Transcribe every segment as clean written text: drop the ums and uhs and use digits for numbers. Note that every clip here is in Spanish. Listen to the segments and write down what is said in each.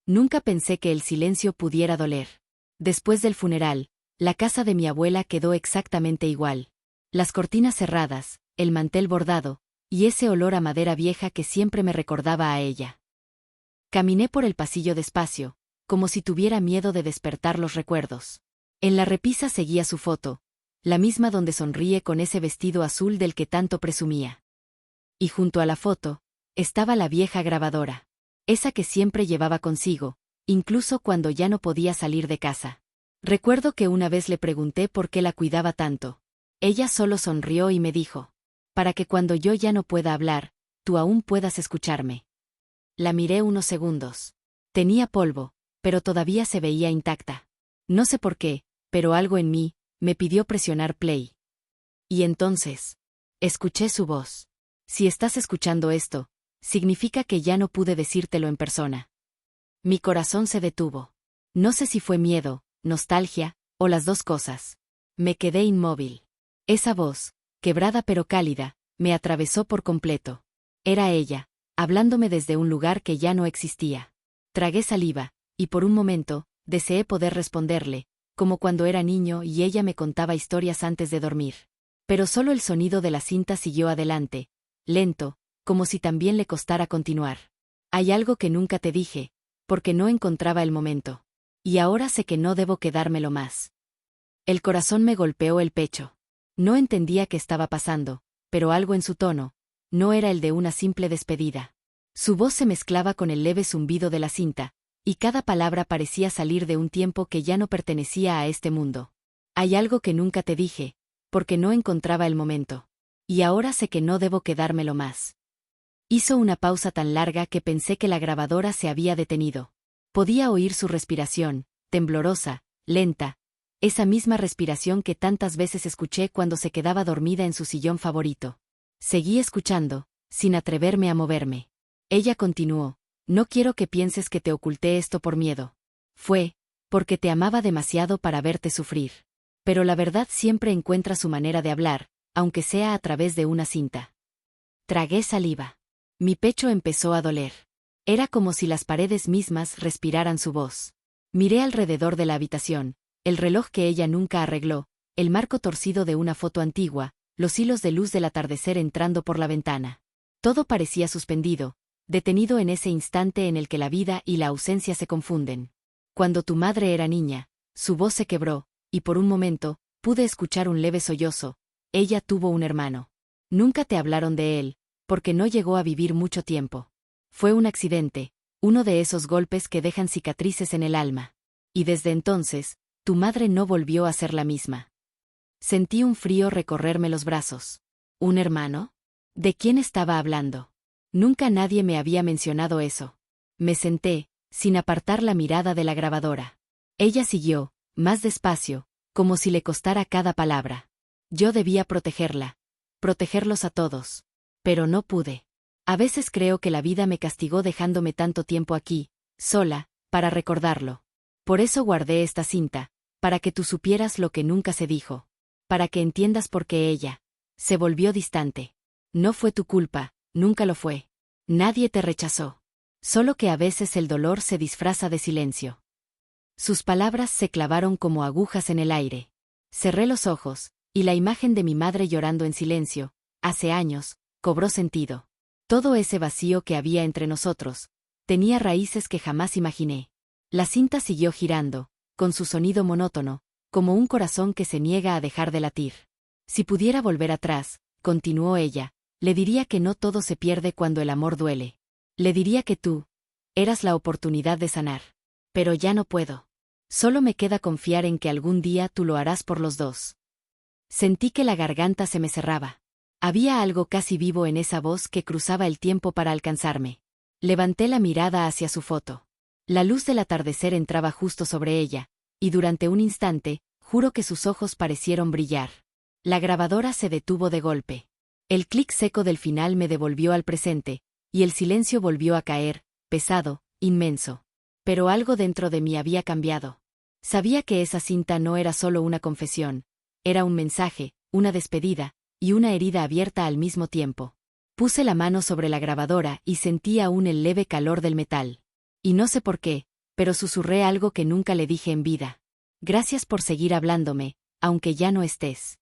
Nunca pensé que el silencio pudiera doler. Después del funeral, la casa de mi abuela quedó exactamente igual. Las cortinas cerradas, el mantel bordado, y ese olor a madera vieja que siempre me recordaba a ella. Caminé por el pasillo despacio, como si tuviera miedo de despertar los recuerdos. En la repisa seguía su foto, la misma donde sonríe con ese vestido azul del que tanto presumía. Y junto a la foto, estaba la vieja grabadora, esa que siempre llevaba consigo, incluso cuando ya no podía salir de casa. Recuerdo que una vez le pregunté por qué la cuidaba tanto. Ella solo sonrió y me dijo: para que cuando yo ya no pueda hablar, tú aún puedas escucharme. La miré unos segundos. Tenía polvo, pero todavía se veía intacta. No sé por qué, pero algo en mí me pidió presionar play. Y entonces, escuché su voz. Si estás escuchando esto, significa que ya no pude decírtelo en persona. Mi corazón se detuvo. No sé si fue miedo, nostalgia, o las dos cosas. Me quedé inmóvil. Esa voz, quebrada pero cálida, me atravesó por completo. Era ella, hablándome desde un lugar que ya no existía. Tragué saliva, y por un momento, deseé poder responderle, como cuando era niño y ella me contaba historias antes de dormir. Pero solo el sonido de la cinta siguió adelante, lento, como si también le costara continuar. Hay algo que nunca te dije, porque no encontraba el momento. Y ahora sé que no debo quedármelo más. El corazón me golpeó el pecho. No entendía qué estaba pasando, pero algo en su tono, no era el de una simple despedida. Su voz se mezclaba con el leve zumbido de la cinta, y cada palabra parecía salir de un tiempo que ya no pertenecía a este mundo. Hay algo que nunca te dije, porque no encontraba el momento. Y ahora sé que no debo quedármelo más. Hizo una pausa tan larga que pensé que la grabadora se había detenido. Podía oír su respiración, temblorosa, lenta, esa misma respiración que tantas veces escuché cuando se quedaba dormida en su sillón favorito. Seguí escuchando, sin atreverme a moverme. Ella continuó: no quiero que pienses que te oculté esto por miedo. Fue porque te amaba demasiado para verte sufrir. Pero la verdad siempre encuentra su manera de hablar, aunque sea a través de una cinta. Tragué saliva. Mi pecho empezó a doler. Era como si las paredes mismas respiraran su voz. Miré alrededor de la habitación, el reloj que ella nunca arregló, el marco torcido de una foto antigua, los hilos de luz del atardecer entrando por la ventana. Todo parecía suspendido, detenido en ese instante en el que la vida y la ausencia se confunden. Cuando tu madre era niña, su voz se quebró, y por un momento, pude escuchar un leve sollozo. Ella tuvo un hermano. Nunca te hablaron de él, porque no llegó a vivir mucho tiempo. Fue un accidente, uno de esos golpes que dejan cicatrices en el alma. Y desde entonces, tu madre no volvió a ser la misma. Sentí un frío recorrerme los brazos. ¿Un hermano? ¿De quién estaba hablando? Nunca nadie me había mencionado eso. Me senté, sin apartar la mirada de la grabadora. Ella siguió, más despacio, como si le costara cada palabra. Yo debía protegerla. Protegerlos a todos. Pero no pude. A veces creo que la vida me castigó dejándome tanto tiempo aquí, sola, para recordarlo. Por eso guardé esta cinta, para que tú supieras lo que nunca se dijo. Para que entiendas por qué ella se volvió distante. No fue tu culpa, nunca lo fue. Nadie te rechazó. Solo que a veces el dolor se disfraza de silencio. Sus palabras se clavaron como agujas en el aire. Cerré los ojos, y la imagen de mi madre llorando en silencio, hace años, cobró sentido. Todo ese vacío que había entre nosotros tenía raíces que jamás imaginé. La cinta siguió girando, con su sonido monótono, como un corazón que se niega a dejar de latir. Si pudiera volver atrás, continuó ella, le diría que no todo se pierde cuando el amor duele. Le diría que tú eras la oportunidad de sanar. Pero ya no puedo. Solo me queda confiar en que algún día tú lo harás por los dos. Sentí que la garganta se me cerraba. Había algo casi vivo en esa voz que cruzaba el tiempo para alcanzarme. Levanté la mirada hacia su foto. La luz del atardecer entraba justo sobre ella, y durante un instante, juro que sus ojos parecieron brillar. La grabadora se detuvo de golpe. El clic seco del final me devolvió al presente, y el silencio volvió a caer, pesado, inmenso. Pero algo dentro de mí había cambiado. Sabía que esa cinta no era solo una confesión, era un mensaje, una despedida, y una herida abierta al mismo tiempo. Puse la mano sobre la grabadora y sentí aún el leve calor del metal. Y no sé por qué, pero susurré algo que nunca le dije en vida. Gracias por seguir hablándome, aunque ya no estés.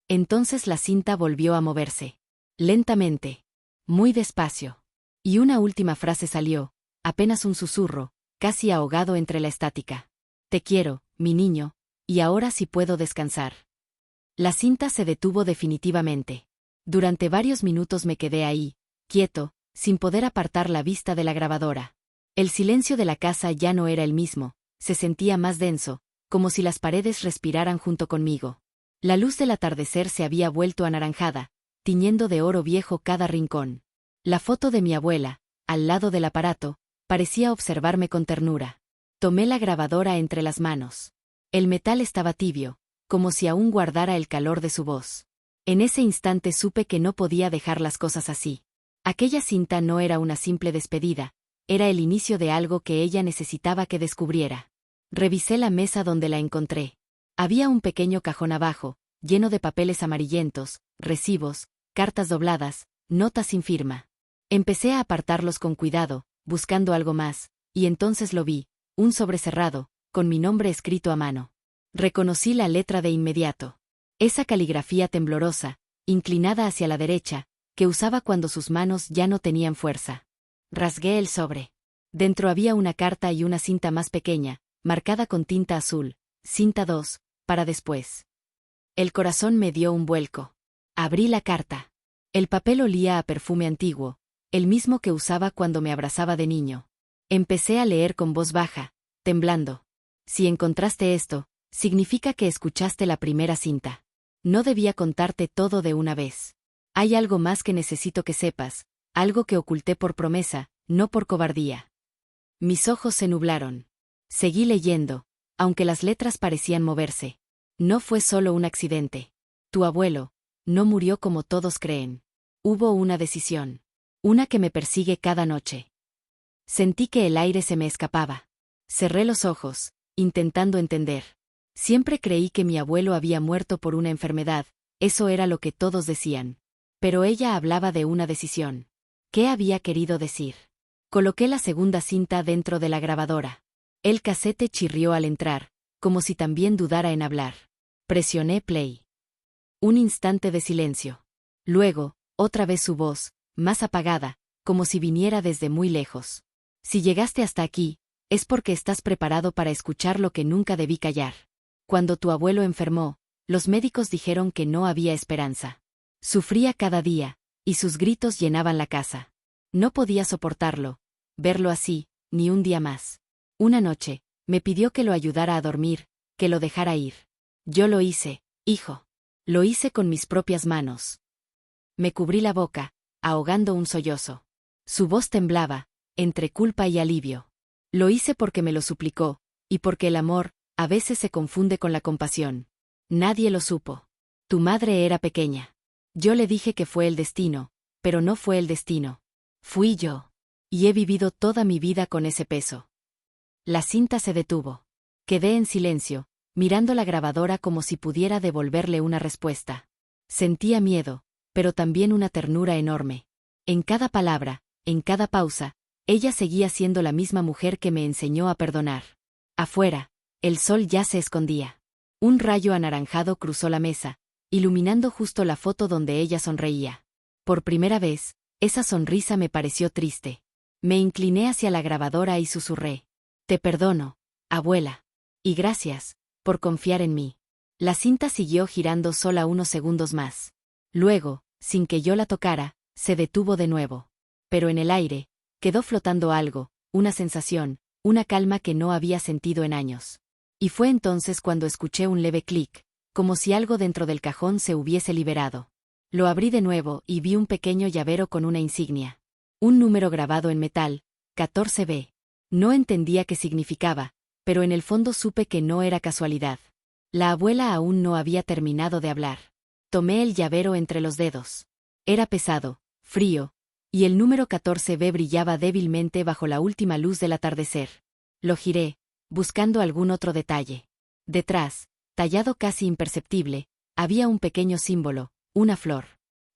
Entonces la cinta volvió a moverse. Lentamente. Muy despacio. Y una última frase salió, apenas un susurro, casi ahogado entre la estática. Te quiero, mi niño, y ahora sí puedo descansar. La cinta se detuvo definitivamente. Durante varios minutos me quedé ahí, quieto, sin poder apartar la vista de la grabadora. El silencio de la casa ya no era el mismo, se sentía más denso, como si las paredes respiraran junto conmigo. La luz del atardecer se había vuelto anaranjada, tiñendo de oro viejo cada rincón. La foto de mi abuela, al lado del aparato, parecía observarme con ternura. Tomé la grabadora entre las manos. El metal estaba tibio, como si aún guardara el calor de su voz. En ese instante supe que no podía dejar las cosas así. Aquella cinta no era una simple despedida, era el inicio de algo que ella necesitaba que descubriera. Revisé la mesa donde la encontré. Había un pequeño cajón abajo, lleno de papeles amarillentos, recibos, cartas dobladas, notas sin firma. Empecé a apartarlos con cuidado, buscando algo más, y entonces lo vi, un sobre cerrado, con mi nombre escrito a mano. Reconocí la letra de inmediato. Esa caligrafía temblorosa, inclinada hacia la derecha, que usaba cuando sus manos ya no tenían fuerza. Rasgué el sobre. Dentro había una carta y una cinta más pequeña, marcada con tinta azul, cinta 2, para después. El corazón me dio un vuelco. Abrí la carta. El papel olía a perfume antiguo, el mismo que usaba cuando me abrazaba de niño. Empecé a leer con voz baja, temblando. Si encontraste esto, significa que escuchaste la primera cinta. No debía contarte todo de una vez. Hay algo más que necesito que sepas, algo que oculté por promesa, no por cobardía. Mis ojos se nublaron. Seguí leyendo, aunque las letras parecían moverse. No fue solo un accidente. Tu abuelo no murió como todos creen. Hubo una decisión. Una que me persigue cada noche. Sentí que el aire se me escapaba. Cerré los ojos, intentando entender. Siempre creí que mi abuelo había muerto por una enfermedad, eso era lo que todos decían. Pero ella hablaba de una decisión. ¿Qué había querido decir? Coloqué la segunda cinta dentro de la grabadora. El casete chirrió al entrar, como si también dudara en hablar. Presioné play. Un instante de silencio. Luego, otra vez su voz, más apagada, como si viniera desde muy lejos. Si llegaste hasta aquí, es porque estás preparado para escuchar lo que nunca debí callar. Cuando tu abuelo enfermó, los médicos dijeron que no había esperanza. Sufría cada día, y sus gritos llenaban la casa. No podía soportarlo, verlo así, ni un día más. Una noche, me pidió que lo ayudara a dormir, que lo dejara ir. Yo lo hice, hijo. Lo hice con mis propias manos. Me cubrí la boca, ahogando un sollozo. Su voz temblaba, entre culpa y alivio. Lo hice porque me lo suplicó, y porque el amor, a veces se confunde con la compasión. Nadie lo supo. Tu madre era pequeña. Yo le dije que fue el destino, pero no fue el destino. Fui yo. Y he vivido toda mi vida con ese peso. La cinta se detuvo. Quedé en silencio, mirando la grabadora como si pudiera devolverle una respuesta. Sentía miedo, pero también una ternura enorme. En cada palabra, en cada pausa, ella seguía siendo la misma mujer que me enseñó a perdonar. Afuera, el sol ya se escondía. Un rayo anaranjado cruzó la mesa, iluminando justo la foto donde ella sonreía. Por primera vez, esa sonrisa me pareció triste. Me incliné hacia la grabadora y susurré. Te perdono, abuela. Y gracias, por confiar en mí. La cinta siguió girando sola unos segundos más. Luego, sin que yo la tocara, se detuvo de nuevo. Pero en el aire, quedó flotando algo, una sensación, una calma que no había sentido en años. Y fue entonces cuando escuché un leve clic, como si algo dentro del cajón se hubiese liberado. Lo abrí de nuevo y vi un pequeño llavero con una insignia. Un número grabado en metal, 14B. No entendía qué significaba, pero en el fondo supe que no era casualidad. La abuela aún no había terminado de hablar. Tomé el llavero entre los dedos. Era pesado, frío, y el número 14B brillaba débilmente bajo la última luz del atardecer. Lo giré, buscando algún otro detalle. Detrás, tallado casi imperceptible, había un pequeño símbolo, una flor.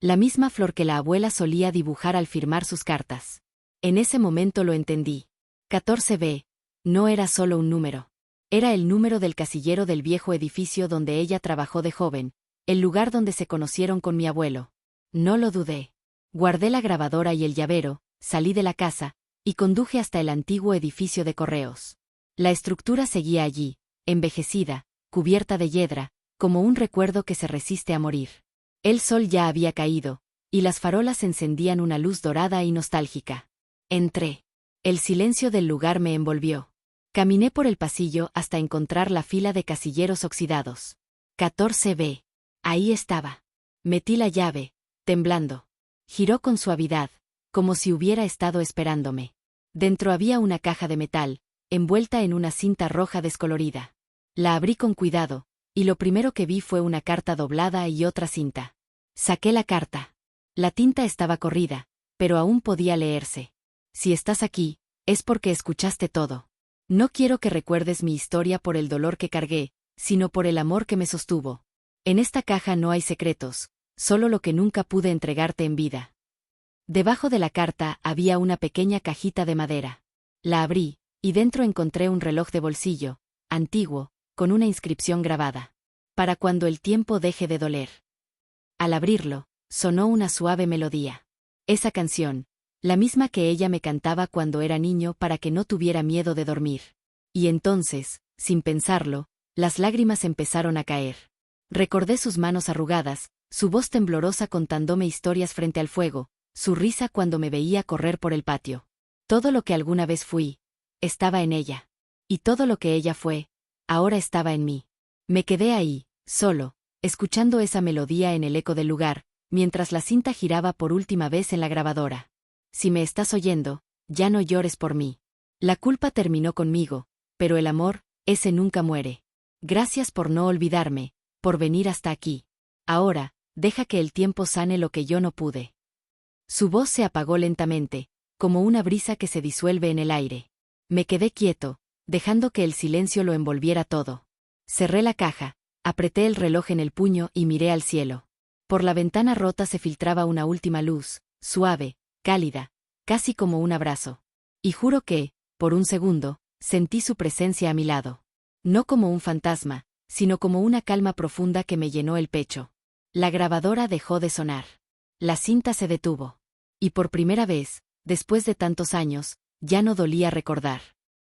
La misma flor que la abuela solía dibujar al firmar sus cartas. En ese momento lo entendí. 14B. No era solo un número. Era el número del casillero del viejo edificio donde ella trabajó de joven, el lugar donde se conocieron con mi abuelo. No lo dudé. Guardé la grabadora y el llavero, salí de la casa, y conduje hasta el antiguo edificio de correos. La estructura seguía allí, envejecida, cubierta de hiedra, como un recuerdo que se resiste a morir. El sol ya había caído, y las farolas encendían una luz dorada y nostálgica. Entré. El silencio del lugar me envolvió. Caminé por el pasillo hasta encontrar la fila de casilleros oxidados. 14B. Ahí estaba. Metí la llave, temblando. Giró con suavidad, como si hubiera estado esperándome. Dentro había una caja de metal, envuelta en una cinta roja descolorida. La abrí con cuidado, y lo primero que vi fue una carta doblada y otra cinta. Saqué la carta. La tinta estaba corrida, pero aún podía leerse. Si estás aquí, es porque escuchaste todo. No quiero que recuerdes mi historia por el dolor que cargué, sino por el amor que me sostuvo. En esta caja no hay secretos, solo lo que nunca pude entregarte en vida. Debajo de la carta había una pequeña cajita de madera. La abrí, y dentro encontré un reloj de bolsillo, antiguo, con una inscripción grabada. Para cuando el tiempo deje de doler. Al abrirlo, sonó una suave melodía. Esa canción, la misma que ella me cantaba cuando era niño para que no tuviera miedo de dormir. Y entonces, sin pensarlo, las lágrimas empezaron a caer. Recordé sus manos arrugadas, su voz temblorosa contándome historias frente al fuego, su risa cuando me veía correr por el patio. Todo lo que alguna vez fui, estaba en ella. Y todo lo que ella fue, ahora estaba en mí. Me quedé ahí, solo, escuchando esa melodía en el eco del lugar, mientras la cinta giraba por última vez en la grabadora. Si me estás oyendo, ya no llores por mí. La culpa terminó conmigo, pero el amor, ese nunca muere. Gracias por no olvidarme, por venir hasta aquí. Ahora, deja que el tiempo sane lo que yo no pude. Su voz se apagó lentamente, como una brisa que se disuelve en el aire. Me quedé quieto, dejando que el silencio lo envolviera todo. Cerré la caja, apreté el reloj en el puño y miré al cielo. Por la ventana rota se filtraba una última luz, suave, cálida, casi como un abrazo. Y juro que, por un segundo, sentí su presencia a mi lado. No como un fantasma, sino como una calma profunda que me llenó el pecho. La grabadora dejó de sonar. La cinta se detuvo. Y por primera vez, después de tantos años, ya no dolía recordar.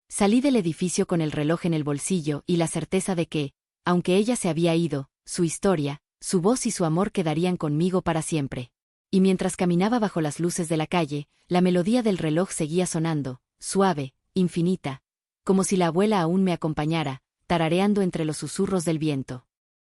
Salí del edificio con el reloj en el bolsillo y la certeza de que, aunque ella se había ido, su historia, su voz y su amor quedarían conmigo para siempre. Y mientras caminaba bajo las luces de la calle, la melodía del reloj seguía sonando, suave, infinita, como si la abuela aún me acompañara, tarareando entre los susurros del viento.